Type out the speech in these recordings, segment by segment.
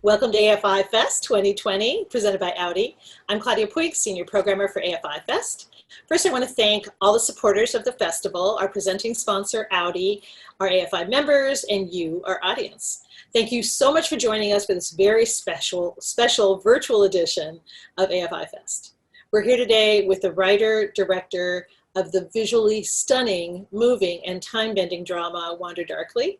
Welcome to AFI Fest 2020, presented by Audi. I'm Claudia Puig, Senior Programmer for AFI Fest. First, I want to thank all the supporters of the festival, our presenting sponsor, Audi, our AFI members, and you, our audience. Thank you so much for joining us for this very special virtual edition of AFI Fest. We're here today with the writer, director of the visually stunning, moving, and time-bending drama, Wander Darkly,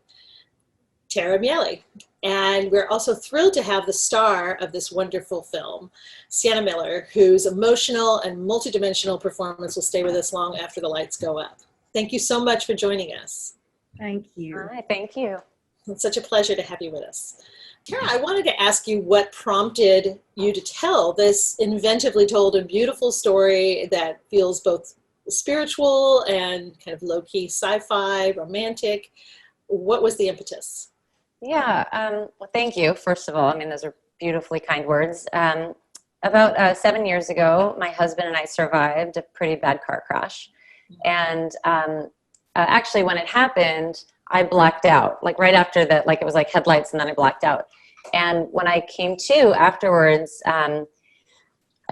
Tara Miele. And we're also thrilled to have the star of this wonderful film, Sienna Miller, whose emotional and multidimensional performance will stay with us long after the lights go up. Thank you so much for joining us. Thank you. Hi, thank you. It's such a pleasure to have you with us. Tara, I wanted to ask you what prompted you to tell this inventively told and beautiful story that feels both spiritual and kind of low-key sci-fi, romantic. What was the impetus? Yeah, well, thank you, first of all. I mean, those are beautifully kind words. About 7 years ago, my husband and I survived a pretty bad car crash. And actually, when it happened, I blacked out. Like right after that, like it was like headlights and then I blacked out. And when I came to afterwards, I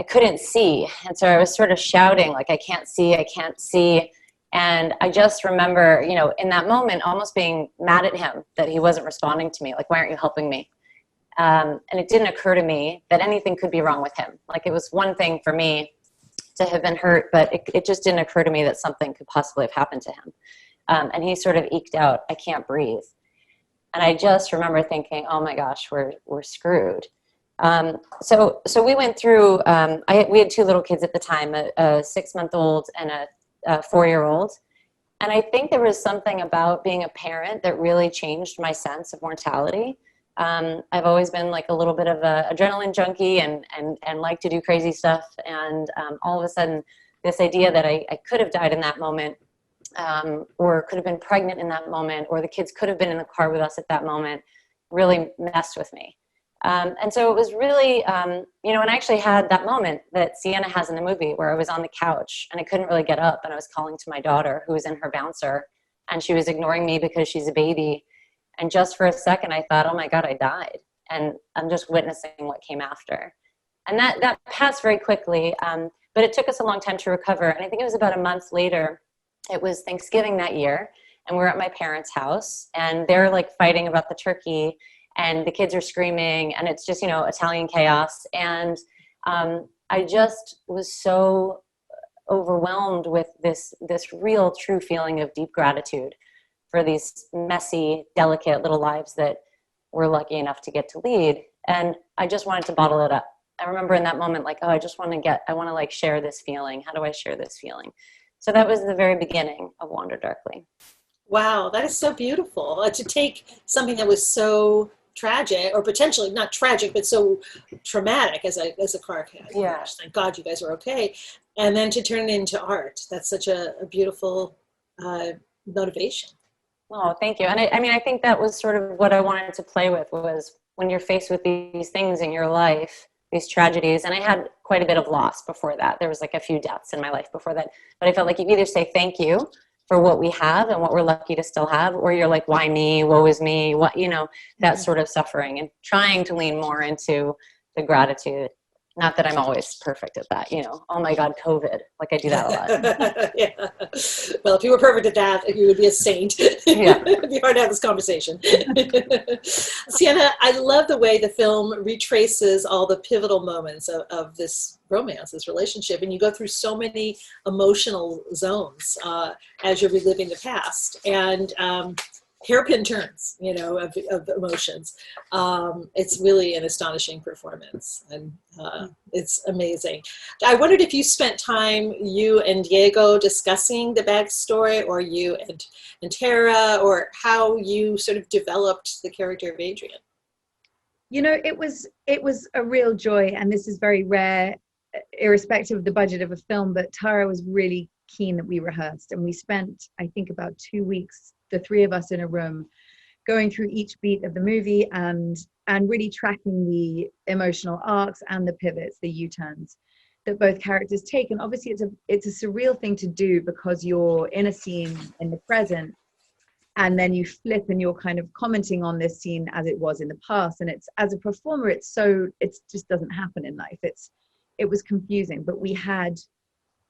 couldn't see. And so I was sort of shouting, like, I can't see, I can't see. And I just remember, you know, in that moment, almost being mad at him that he wasn't responding to me. Like, why aren't you helping me? And it didn't occur to me that anything could be wrong with him. Like, it was one thing for me to have been hurt, but it just didn't occur to me that something could possibly have happened to him. And he sort of eked out, I can't breathe. And I just remember thinking, oh my gosh, we're screwed. So we went through, we had two little kids at the time, a 6-month-old and a 4-year-old. And I think there was something about being a parent that really changed my sense of mortality. I've always been like a little bit of an adrenaline junkie and like to do crazy stuff. And all of a sudden, this idea that I could have died in that moment, or could have been pregnant in that moment, or the kids could have been in the car with us at that moment, really messed with me. And so it was really, you know, and I actually had that moment that Sienna has in the movie where I was on the couch and I couldn't really get up and I was calling to my daughter who was in her bouncer and she was ignoring me because she's a baby. And just for a second, I thought, oh my God, I died. And I'm just witnessing what came after. And that passed very quickly, but it took us a long time to recover. And I think it was about a month later, it was Thanksgiving that year, and we're at my parents' house and they're like fighting about the turkey. And the kids are screaming, and it's just, you know, Italian chaos. And I just was so overwhelmed with this real, true feeling of deep gratitude for these messy, delicate little lives that we're lucky enough to get to lead. And I just wanted to bottle it up. I remember in that moment, like, oh, I want to like share this feeling. How do I share this feeling? So that was the very beginning of Wander Darkly. Wow, that is so beautiful. To take something that was so tragic, or potentially not tragic, but so traumatic as a car crash. Yeah. Thank God you guys are okay. And then to turn it into art. That's such a beautiful motivation. Oh, thank you. And I mean, I think that was sort of what I wanted to play with, was when you're faced with these things in your life, these tragedies. And I had quite a bit of loss before that. There was like a few deaths in my life before that. But I felt like you either say thank you for what we have and what we're lucky to still have, or you're like, why me, woe is me, what, you know, that sort of suffering, and trying to lean more into the gratitude. Not that I'm always perfect at that, you know, oh my God, COVID, like I do that a lot. Yeah. Well, if you were perfect at that, you would be a saint. Yeah. It'd be hard to have this conversation. Sienna, I love the way the film retraces all the pivotal moments of this romance, this relationship, and you go through so many emotional zones as you're reliving the past. And hairpin turns, you know, of emotions. It's really an astonishing performance, and it's amazing. I wondered if you spent time, you and Diego, discussing the backstory, or you and Tara, or how you sort of developed the character of Adrienne. You know, it was a real joy, and this is very rare, irrespective of the budget of a film, but Tara was really keen that we rehearsed, and we spent, I think, about 2 weeks, the three of us in a room, going through each beat of the movie and really tracking the emotional arcs and the pivots, the U-turns that both characters take. And obviously it's a surreal thing to do because you're in a scene in the present and then you flip and you're kind of commenting on this scene as it was in the past, and it's, as a performer, it just doesn't happen in life. It was confusing, but we had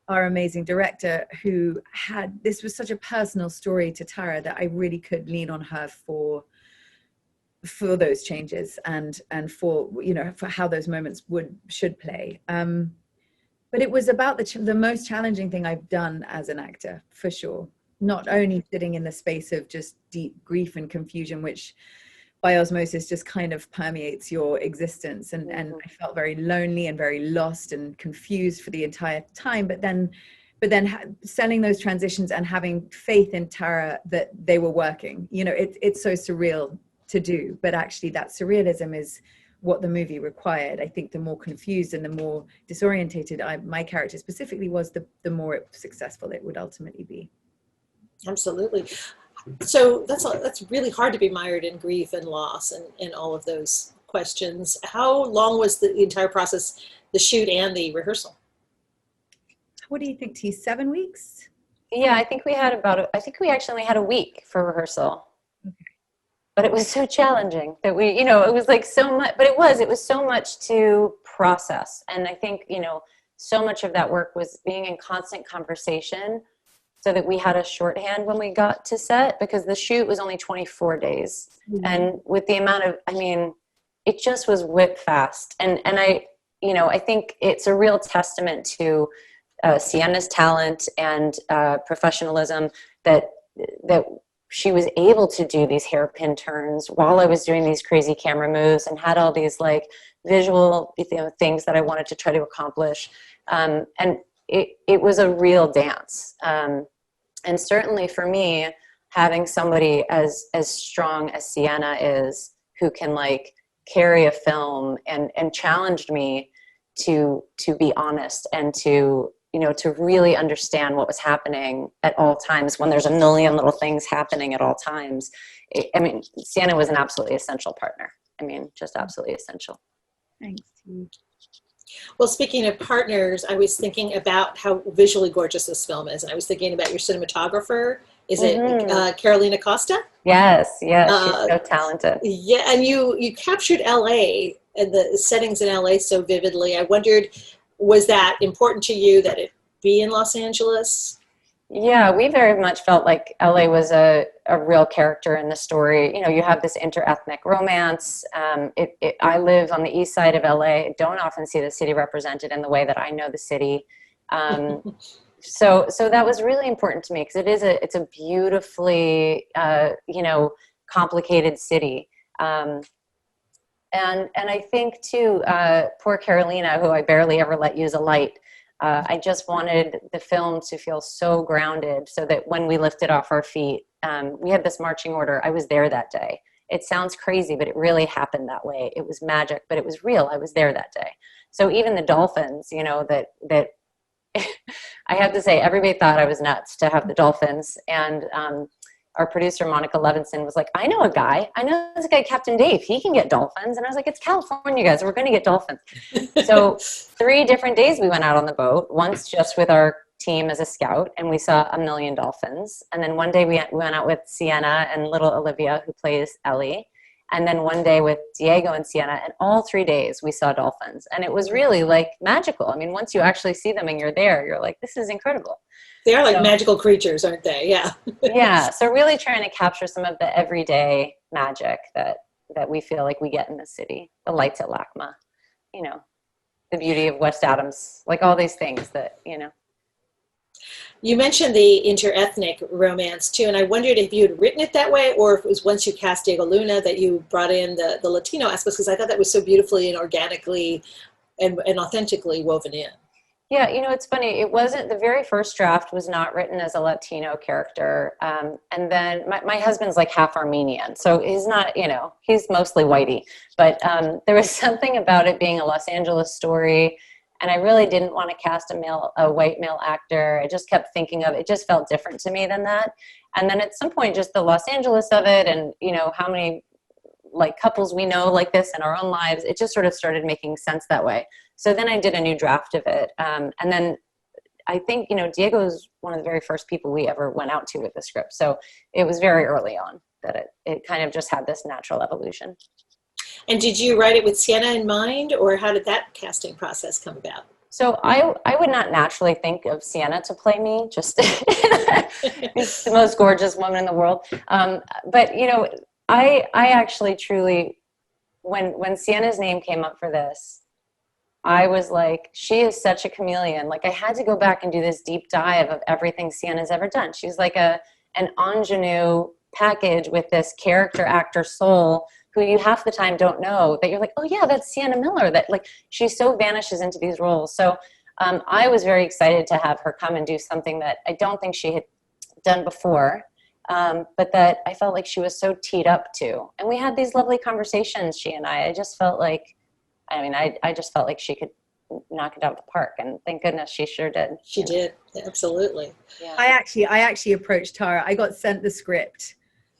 our amazing director who had, this was such a personal story to Tara that I really could lean on her for those changes and for, you know, for how those moments should play. But it was about the most challenging thing I've done as an actor, for sure. Not only sitting in the space of just deep grief and confusion, which by osmosis just kind of permeates your existence. And I felt very lonely and very lost and confused for the entire time. But then selling those transitions and having faith in Tara that they were working, you know, it's so surreal to do, but actually that surrealism is what the movie required. I think the more confused and the more disorientated my character specifically was, the more successful it would ultimately be. Absolutely. So that's really hard to be mired in grief and loss and all of those questions. How long was the entire process, the shoot and the rehearsal? What do you think, T? 7 weeks? Yeah, I think we had we actually only had a week for rehearsal. Okay. But it was so challenging that we, you know, it was like so much, but it was so much to process. And I think, you know, so much of that work was being in constant conversation so that we had a shorthand when we got to set, because the shoot was only 24 days. Mm-hmm. And with the amount of, I mean, it just was whip fast. And I, you know, I think it's a real testament to Sienna's talent and professionalism that she was able to do these hairpin turns while I was doing these crazy camera moves and had all these like visual, you know, things that I wanted to try to accomplish. And it was a real dance. And certainly for me, having somebody as strong as Sienna is, who can like carry a film and challenged me to be honest and to, you know, to really understand what was happening at all times when there's a million little things happening at all times. I mean, Sienna was an absolutely essential partner. I mean, just absolutely essential. Thanks. Well, speaking of partners, I was thinking about how visually gorgeous this film is. And I was thinking about your cinematographer. Is it Carolina Costa? Yes, yes, she's so talented. Yeah, and you captured LA and the settings in LA so vividly. I wondered, was that important to you that it be in Los Angeles? Yeah, we very much felt like LA was a real character in the story. You know, you have this interethnic romance. I live on the east side of LA. I don't often see the city represented in the way that I know the city. So that was really important to me, because it's a beautifully, you know, complicated city. And I think too, poor Carolina, who I barely ever let use a light, I just wanted the film to feel so grounded so that when we lifted off our feet, we had this marching order. I was there that day. It sounds crazy, but it really happened that way. It was magic, but it was real. I was there that day. So even the dolphins, you know, that I have to say, everybody thought I was nuts to have the dolphins. And our producer, Monica Levinson, was like, I know this guy, Captain Dave, he can get dolphins. And I was like, it's California, guys, we're going to get dolphins. So 3 different days we went out on the boat, once just with our team as a scout, and we saw 1 million dolphins. And then one day we went out with Sienna and little Olivia, who plays Ellie. And then one day with Diego and Sienna, and all 3 days we saw dolphins. And it was really like magical. I mean, once you actually see them and you're there, you're like, this is incredible. They are like magical creatures, aren't they? Yeah. Yeah. So really trying to capture some of the everyday magic that we feel like we get in the city. The lights at LACMA, you know, the beauty of West Adams, like all these things that, you know. You mentioned the interethnic romance too, and I wondered if you had written it that way, or if it was once you cast Diego Luna that you brought in the Latino aspects, because I thought that was so beautifully and organically and authentically woven in. Yeah, you know, it's funny. It wasn't, the very first draft was not written as a Latino character. And then my husband's like half Armenian, so he's not, you know, he's mostly whitey. But there was something about it being a Los Angeles story. And I really didn't want to cast a white male actor. I just kept thinking of it. It just felt different to me than that. And then at some point, just the Los Angeles of it, and, you know, how many like couples we know like this in our own lives, it just sort of started making sense that way. So then I did a new draft of it. And then I think, you know, Diego is one of the very first people we ever went out to with the script. So it was very early on that it kind of just had this natural evolution. And did you write it with Sienna in mind, or how did that casting process come about? So I would not naturally think of Sienna to play me, just she's the most gorgeous woman in the world. But, you know, I actually truly, when Sienna's name came up for this, I was like, she is such a chameleon. Like, I had to go back and do this deep dive of everything Sienna's ever done. She's like an ingenue package with this character actor soul who you half the time don't know, that you're like, oh yeah, that's Sienna Miller. That, like, she so vanishes into these roles. So I was very excited to have her come and do something that I don't think she had done before, but that I felt like she was so teed up to. And we had these lovely conversations, she and I just felt like, I just felt like she could knock it out of the park, and thank goodness she sure did. She did, absolutely. Yeah. I actually approached Tara. I got sent the script.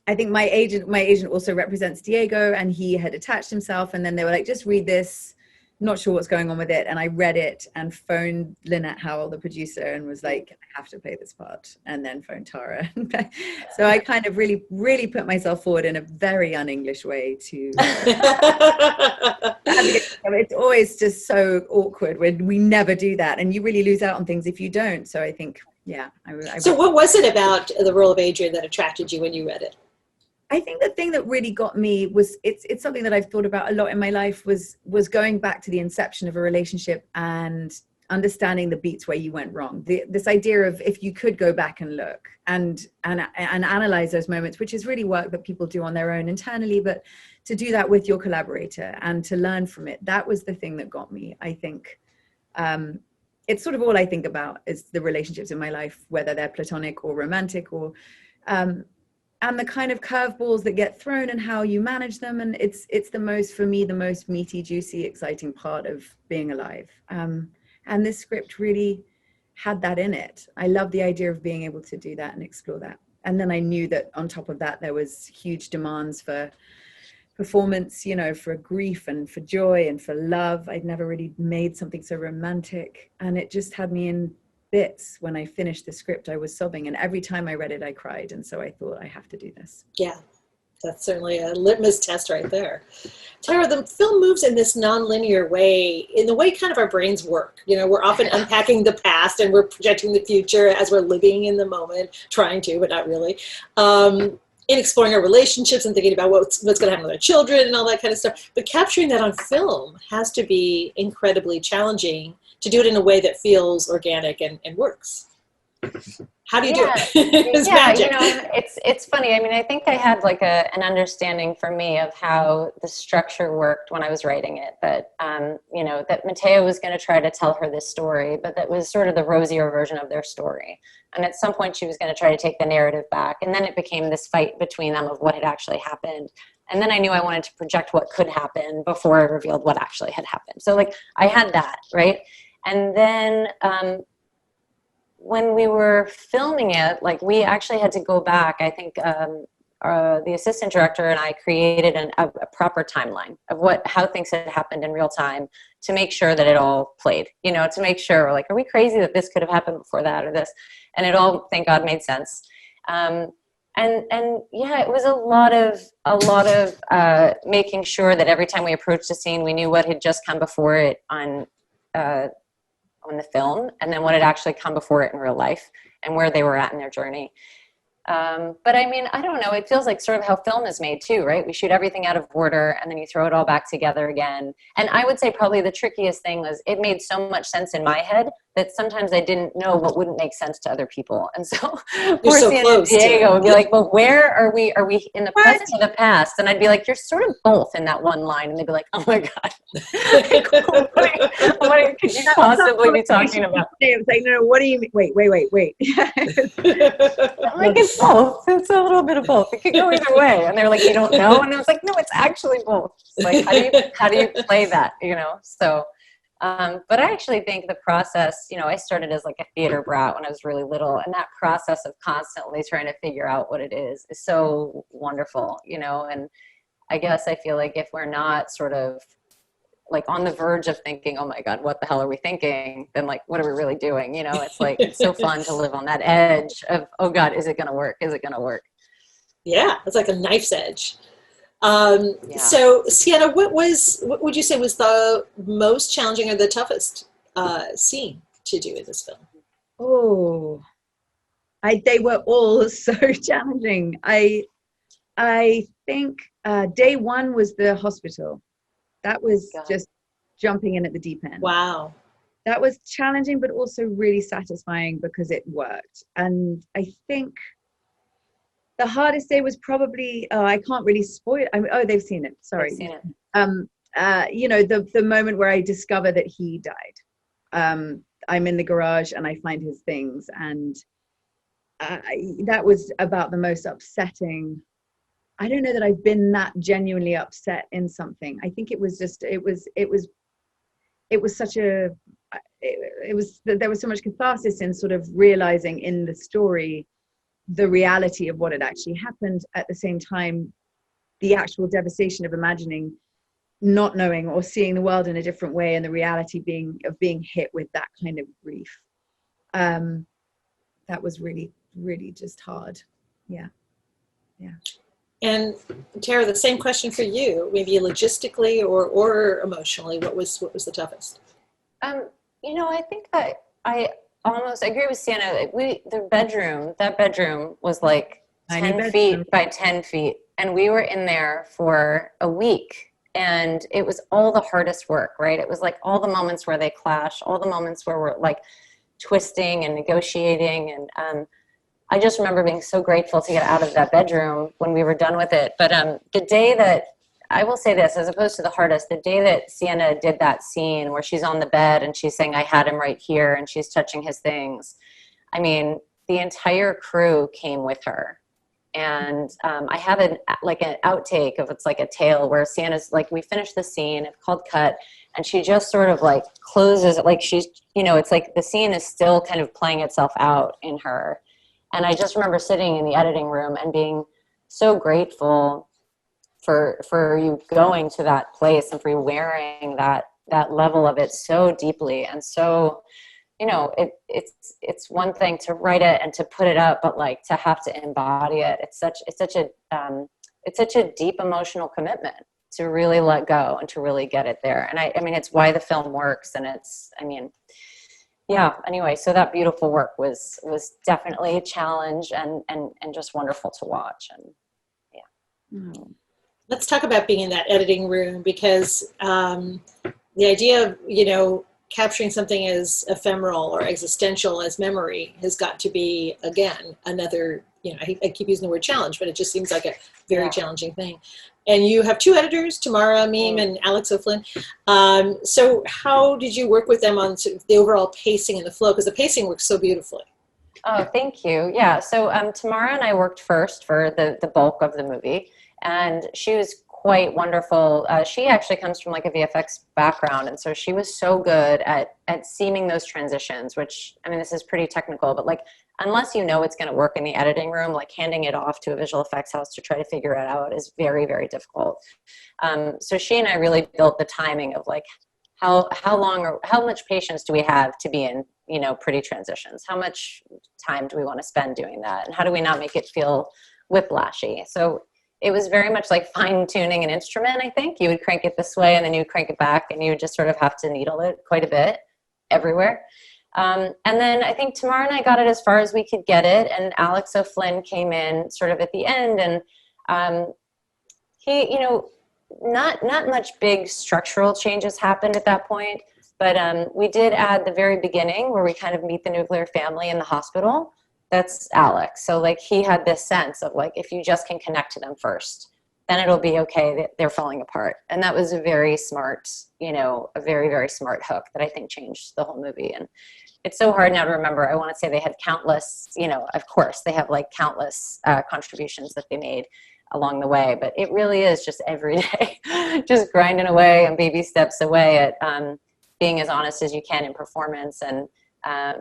I think my agent also represents Diego, and he had attached himself, and then they were like, just read this. Not sure what's going on with it. And I read it and phoned Lynette Howell, the producer, and was like, I have to play this part, and then phoned Tara. So I kind of really, really put myself forward in a very un-English way to it's always just so awkward when we never do that, and you really lose out on things if you don't. So I think, yeah. So what was it about the role of Adrienne that attracted you when you read it? I think the thing that really got me was, it's something that I've thought about a lot in my life, was going back to the inception of a relationship and understanding the beats where you went wrong. This idea of, if you could go back and look and analyze those moments, which is really work that people do on their own internally, but to do that with your collaborator and to learn from it, that was the thing that got me. I think it's sort of all I think about is the relationships in my life, whether they're platonic or romantic, or and the kind of curveballs that get thrown and how you manage them. And it's the most, for me, the most meaty, juicy, exciting part of being alive. And this script really had that in it. I love the idea of being able to do that and explore that. And then I knew that on top of that, there was huge demands for performance, you know, for grief and for joy and for love. I'd never really made something so romantic. And it just had me in bits. When I finished the script, I was sobbing, and every time I read it, I cried. And so I thought, I have to do this. Yeah, that's certainly a litmus test right there. Tara, the film moves in this non-linear way, in the way kind of our brains work. You know, we're often unpacking the past and we're projecting the future as we're living in the moment, trying to, but not really. In exploring our relationships and thinking about what's going to happen with our children and all that kind of stuff. But capturing that on film has to be incredibly challenging, to do it in a way that feels organic and works. How do you do it? It's magic. You know, it's funny. I mean, I think I had like an understanding for me of how the structure worked when I was writing it, that, you know, that Matteo was going to try to tell her this story, but that was sort of the rosier version of their story. And at some point she was going to try to take the narrative back. And then it became this fight between them of what had actually happened. And then I knew I wanted to project what could happen before I revealed what actually had happened. So like I had that, right? And then when we were filming it, like we actually had to go back. I think the assistant director and I created a proper timeline of how things had happened in real time to make sure that it all played, you know, to make sure, like, are we crazy that this could have happened before that or this? And it all, thank God, made sense. And yeah, it was a lot of making sure that every time we approached a scene, we knew what had just come before it on the film, and then what had actually come before it in real life and where they were at in their journey. But I mean, I don't know, it feels like sort of how film is made too, right? We shoot everything out of order and then you throw it all back together again. And I would say probably the trickiest thing was it made so much sense in my head that sometimes I didn't know what wouldn't make sense to other people. And so poor so San Diego would be like, well, where are we? Are we in the present or the past? And I'd be like, you're sort of both in that one line. And they'd be like, oh my God, what could you possibly be talking about? I was like, no, what do you mean? Wait. I'm like, it's both. It's a little bit of both. It could go either way. And they're like, you don't know? And I was like, no, it's actually both. It's like, how do you play that, you know? So, but I actually think the process, you know, I started as like a theater brat when I was really little, and that process of constantly trying to figure out what it is so wonderful, you know. And I guess I feel like if we're not sort of like on the verge of thinking, oh my God, what the hell are we thinking? Then like, what are we really doing? You know, it's like, it's so fun to live on that edge of, oh God, is it going to work? Is it going to work? Yeah, it's like a knife's edge. Yeah. So Sienna, what would you say was the most challenging or the toughest scene to do in this film? Oh, they were all so challenging. I think day one was the hospital. That was just jumping in at the deep end. Wow. That was challenging, but also really satisfying because it worked. And I think the hardest day was probably, I can't really spoil. They've seen it. Sorry. They've seen it. You know, the moment where I discover that he died. I'm in the garage and I find his things, and that was about the most upsetting. I don't know that I've been that genuinely upset in something. I think it was just, it was such a, there was so much catharsis in sort of realizing in the story the reality of what had actually happened. At the same time, the actual devastation of imagining not knowing or seeing the world in a different way, and the reality of being hit with that kind of grief. That was really, really just hard. Yeah. And Tara, the same question for you, maybe logistically or emotionally, what was the toughest? You know, I think that I agree with Sienna. That bedroom was like 10 feet by 10 feet. And we were in there for a week, and it was all the hardest work, right? It was like all the moments where they clash, all the moments where we're like twisting and negotiating. And I just remember being so grateful to get out of that bedroom when we were done with it. But the day that, I will say this, as opposed to the hardest, the day that Sienna did that scene where she's on the bed and she's saying, I had him right here, and she's touching his things. I mean, the entire crew came with her. And I have an outtake of, it's like a tale where Sienna's like, we finished the scene, it's called cut, and she just sort of like closes, like she's, you know, it's like the scene is still kind of playing itself out in her. And I just remember sitting in the editing room and being so grateful for you going to that place and for you wearing that level of it so deeply. And so, you know, it's one thing to write it and to put it up, but like to have to embody it, it's such a deep emotional commitment to really let go and to really get it there. And I mean, it's why the film works. And anyway, so that beautiful work was definitely a challenge and just wonderful to watch. And yeah. Let's talk about being in that editing room, because the idea of, you know, capturing something as ephemeral or existential as memory has got to be, again, another, you know, I keep using the word challenge, but it just seems like a very challenging thing. And you have two editors, Tamara Meme and Alex O'Flynn. So how did you work with them on sort of the overall pacing and the flow? Because the pacing works so beautifully. Oh, thank you. Yeah, so Tamara and I worked first for the bulk of the movie, and she was quite wonderful. She actually comes from like a VFX background, and so she was so good at seaming those transitions, which, I mean, this is pretty technical, but like, unless you know it's going to work in the editing room, like handing it off to a visual effects house to try to figure it out is very, very difficult. So she and I really built the timing of like, how long or how much patience do we have to be in, you know, pretty transitions? How much time do we want to spend doing that? And how do we not make it feel whiplashy? So it was very much like fine tuning an instrument, I think. You would crank it this way and then you would crank it back, and you would just sort of have to needle it quite a bit everywhere. And then I think Tamara and I got it as far as we could get it, and Alex O'Flynn came in sort of at the end, and he, you know, not much big structural changes happened at that point, but we did add the very beginning where we kind of meet the nuclear family in the hospital. That's Alex. So like he had this sense of like, if you just can connect to them first, then it'll be okay that they're falling apart. And that was a very smart, you know, a very, very smart hook that I think changed the whole movie. And it's so hard now to remember. I want to say they had countless, you know, of course they have like countless contributions that they made along the way, but it really is just every day, just grinding away and baby steps away at being as honest as you can in performance, and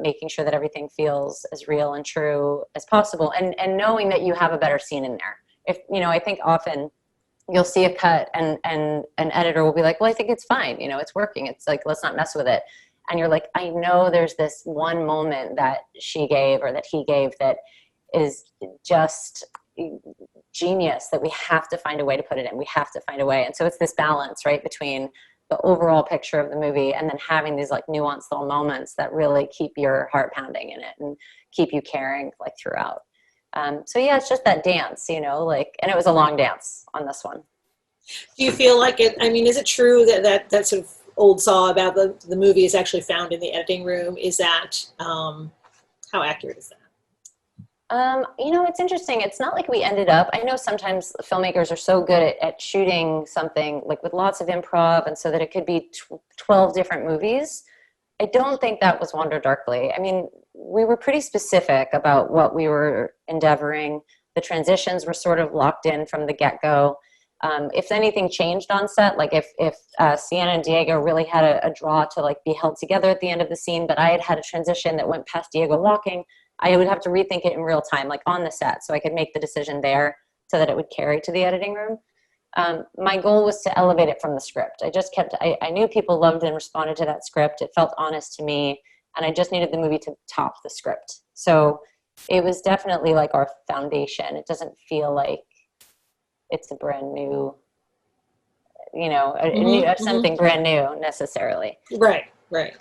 making sure that everything feels as real and true as possible, and knowing that you have a better scene in there. If, you know, I think often you'll see a cut and an editor will be like, well, I think it's fine. You know, it's working. It's like, let's not mess with it. And you're like, I know there's this one moment that she gave or that he gave that is just genius that we have to find a way to put it in. We have to find a way. And so it's this balance, right, between the overall picture of the movie and then having these like nuanced little moments that really keep your heart pounding in it and keep you caring like throughout. So yeah, it's just that dance, you know, like, and it was a long dance on this one. Do you feel like it, I mean, is it true that sort of old saw about the movie is actually found in the editing room? Is that, how accurate is that? You know, it's interesting. It's not like we ended up, I know sometimes filmmakers are so good at shooting something like with lots of improv and so that it could be 12 different movies. I don't think that was Wander Darkly. I mean, we were pretty specific about what we were endeavoring. The transitions were sort of locked in from the get-go. If anything changed on set, like if Sienna and Diego really had a draw to like be held together at the end of the scene, but I had a transition that went past Diego walking, I would have to rethink it in real time, like on the set, so I could make the decision there so that it would carry to the editing room. My goal was to elevate it from the script. I knew people loved and responded to that script. It felt honest to me, and I just needed the movie to top the script. So it was definitely like our foundation. It doesn't feel like it's a brand new, you know, something brand new necessarily. Right, right.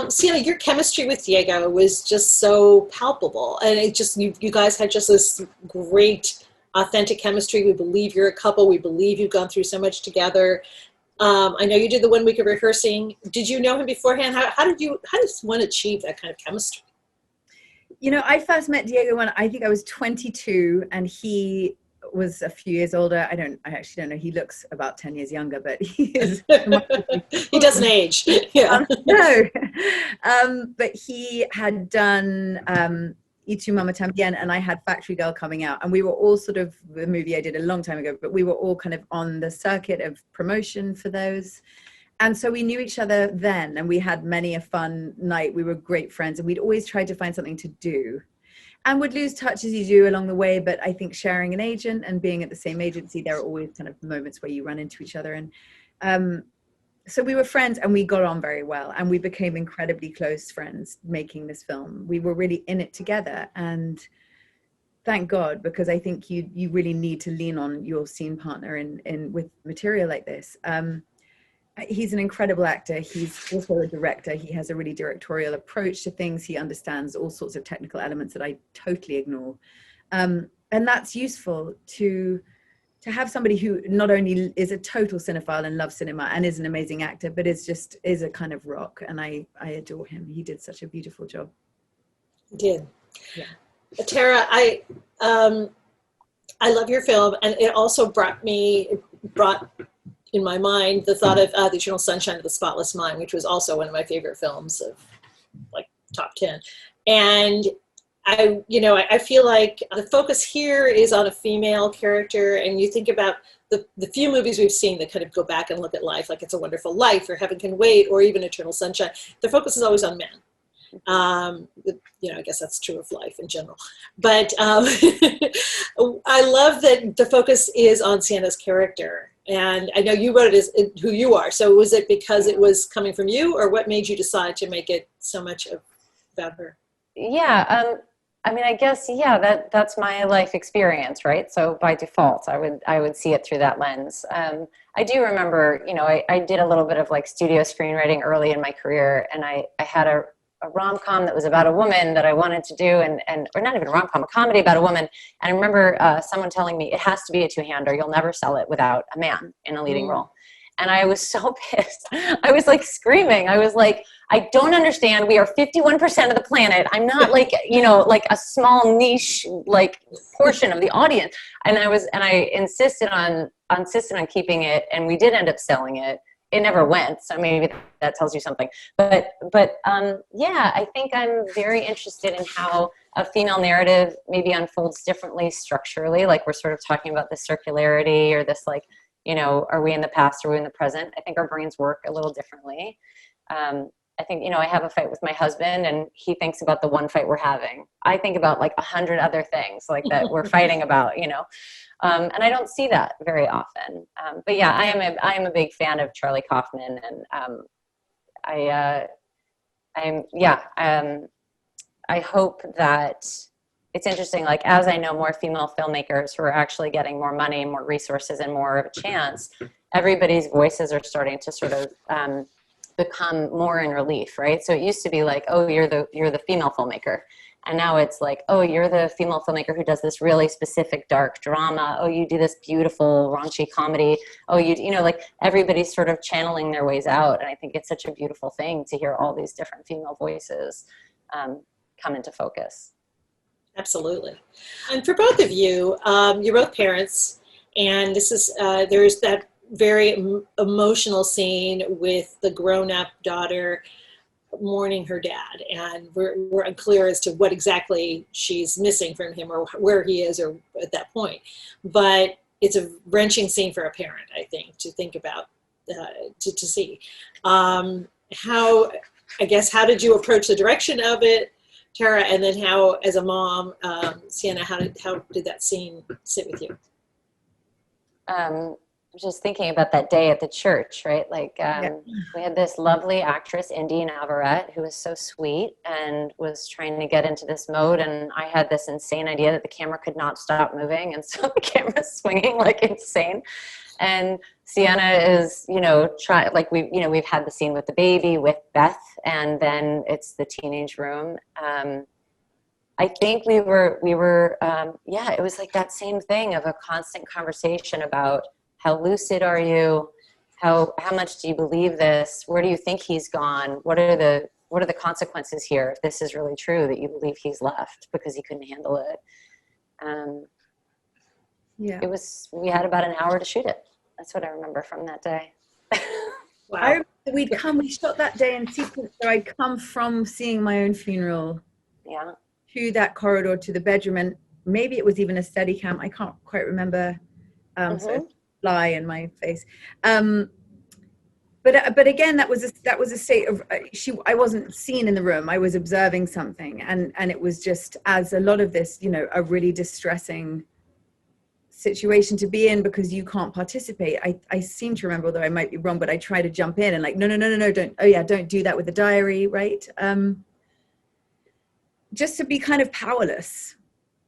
Sienna, your chemistry with Diego was just so palpable, and it just you guys had just this great, authentic chemistry. We believe you're a couple. We believe you've gone through so much together. I know you did the 1 week of rehearsing. Did you know him beforehand? How does one achieve that kind of chemistry? You know, I first met Diego when I think I was 22, and he was a few years older. I actually don't know. He looks about 10 years younger, but he is. He doesn't age. Yeah. No. But he had done Y Tu Mama Tambien, and I had Factory Girl coming out, and we were all sort of, the movie I did a long time ago, but we were all kind of on the circuit of promotion for those. And so we knew each other then, and we had many a fun night. We were great friends, and we'd always tried to find something to do. And would lose touch as you do along the way, but I think sharing an agent and being at the same agency, there are always kind of moments where you run into each other. And so we were friends, and we got on very well, and we became incredibly close friends making this film. We were really in it together, and thank God, because I think you really need to lean on your scene partner in with material like this. He's an incredible actor. He's also a director. He has a really directorial approach to things. He understands all sorts of technical elements that I totally ignore. And that's useful to have somebody who not only is a total cinephile and loves cinema and is an amazing actor, but is a kind of rock. And I adore him. He did such a beautiful job. He did. Yeah. Tara, I love your film, and it also brought in my mind the thought of The Eternal Sunshine of the Spotless Mind, which was also one of my favorite films of like top 10. And I feel like the focus here is on a female character, and you think about the few movies we've seen that kind of go back and look at life, like It's a Wonderful Life or Heaven Can Wait or even Eternal Sunshine. The focus is always on men. I guess that's true of life in general. But I love that the focus is on Sienna's character. And I know you wrote it as who you are. So was it because it was coming from you, or what made you decide to make it so much about her? Yeah. I mean, I guess, yeah, that's my life experience, right? So by default, I would see it through that lens. I do remember, I did a little bit of like studio screenwriting early in my career, and I had a rom-com that was about a woman that I wanted to do, or not even a rom-com, a comedy about a woman. And I remember someone telling me, it has to be a two-hander. You'll never sell it without a man in a leading role. And I was so pissed. I was like screaming. I was like, I don't understand. We are 51% of the planet. I'm not like, like a small niche, like portion of the audience. And I insisted on keeping it. And we did end up selling it. It never went, so maybe that tells you something. But yeah, I think I'm very interested in how a female narrative maybe unfolds differently structurally. Like we're sort of talking about this circularity or this are we in the past or are we in the present? I think our brains work a little differently. I think, you know, I have a fight with my husband and he thinks about the one fight we're having. I think about like 100 other things like that we're fighting about, you know. And I don't see that very often. But yeah, I am a big fan of Charlie Kaufman, and I hope that it's interesting, like as I know more female filmmakers who are actually getting more money, more resources, and more of a chance, everybody's voices are starting to sort of become more in relief, right? So it used to be like, oh, you're the female filmmaker. And now it's like, oh, you're the female filmmaker who does this really specific dark drama. Oh, you do this beautiful raunchy comedy. Oh, you know, like everybody's sort of channeling their ways out. And I think it's such a beautiful thing to hear all these different female voices come into focus. Absolutely. And for both of you, you're both parents, and this is there's that very emotional scene with the grown-up daughter mourning her dad, and we're unclear as to what exactly she's missing from him or where he is or at that point. But it's a wrenching scene for a parent, I think, to think about, to see. How did you approach the direction of it, Tara, and then how, as a mom, Sienna, how did that scene sit with you? Just thinking about that day at the church, right? Like we had this lovely actress, Indy Navarrete, who was so sweet and was trying to get into this mode. And I had this insane idea that the camera could not stop moving. And so the camera's swinging like insane. And Sienna is, you know, we've had the scene with the baby, with Beth, and then it's the teenage room. I think it was like that same thing of a constant conversation about how lucid are you? How much do you believe this? Where do you think he's gone? What are the consequences here if this is really true, that you believe he's left because he couldn't handle it? We had about an hour to shoot it. That's what I remember from that day. Wow. I remember we shot that day in sequence. So I'd come from seeing my own funeral to that corridor to the bedroom, and maybe it was even a steady cam. I can't quite remember. So fly in my face. But again, that was a state of I wasn't seen in the room. I was observing something, and it was just, as a lot of this, you know, a really distressing situation to be in because you can't participate. I seem to remember, although I might be wrong, but I try to jump in and like, no, don't do that with the diary, right? Just to be kind of powerless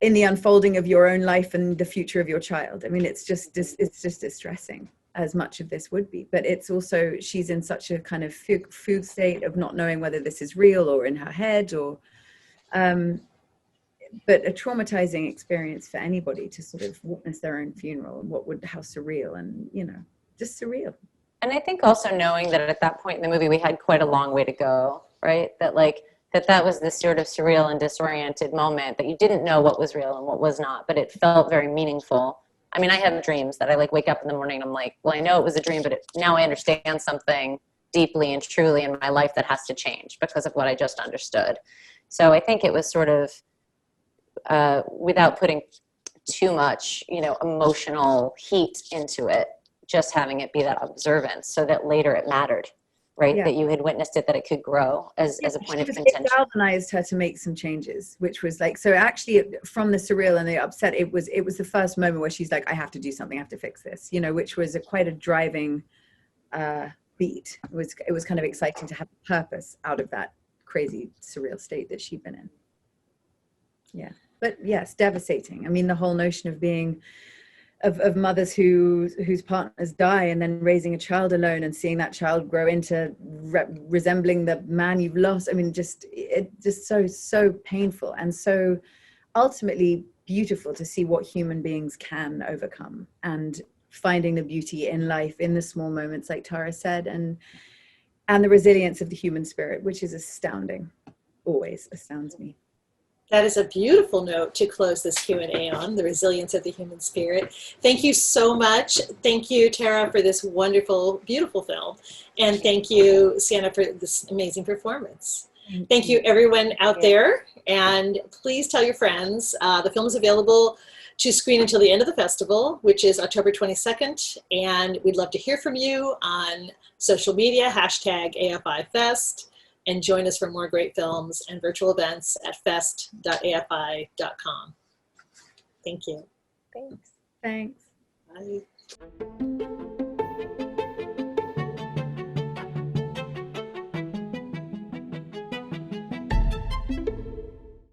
in the unfolding of your own life and the future of your child. I mean, it's just distressing, as much of this would be, but it's also, she's in such a kind of fugue state of not knowing whether this is real or in her head, or but a traumatizing experience for anybody to sort of witness their own funeral, and how surreal, and, you know, just surreal. And I think also knowing that at that point in the movie, we had quite a long way to go, right? That was this sort of surreal and disoriented moment that you didn't know what was real and what was not, but it felt very meaningful. I mean, I have dreams that I like wake up in the morning and I'm like, well, I know it was a dream, but now I understand something deeply and truly in my life that has to change because of what I just understood. So I think it was sort of, without putting too much, you know, emotional heat into it, just having it be that observance so that later it mattered. Right, that you had witnessed it, that it could grow as a point of contention. It galvanized her to make some changes, which was like, so actually from the surreal and the upset, it was the first moment where she's like, I have to do something, I have to fix this, you know, which was quite a driving beat. It was kind of exciting to have a purpose out of that crazy surreal state that she'd been in. Yeah, but yes, devastating. I mean, the whole notion of being of mothers whose partners die, and then raising a child alone and seeing that child grow into resembling the man you've lost. I mean, just so painful, and so ultimately beautiful to see what human beings can overcome, and finding the beauty in life, in the small moments, like Tara said, and the resilience of the human spirit, which is astounding, always astounds me. That is a beautiful note to close this Q&A on, the resilience of the human spirit. Thank you so much. Thank you, Tara, for this wonderful, beautiful film. And thank you, Sienna, for this amazing performance. Thank you, everyone out there. And please tell your friends. The film is available to screen until the end of the festival, which is October 22nd. And we'd love to hear from you on social media, #AFIFest. and join us for more great films and virtual events at fest.afi.com. Thank you. Thanks. Thanks. Bye.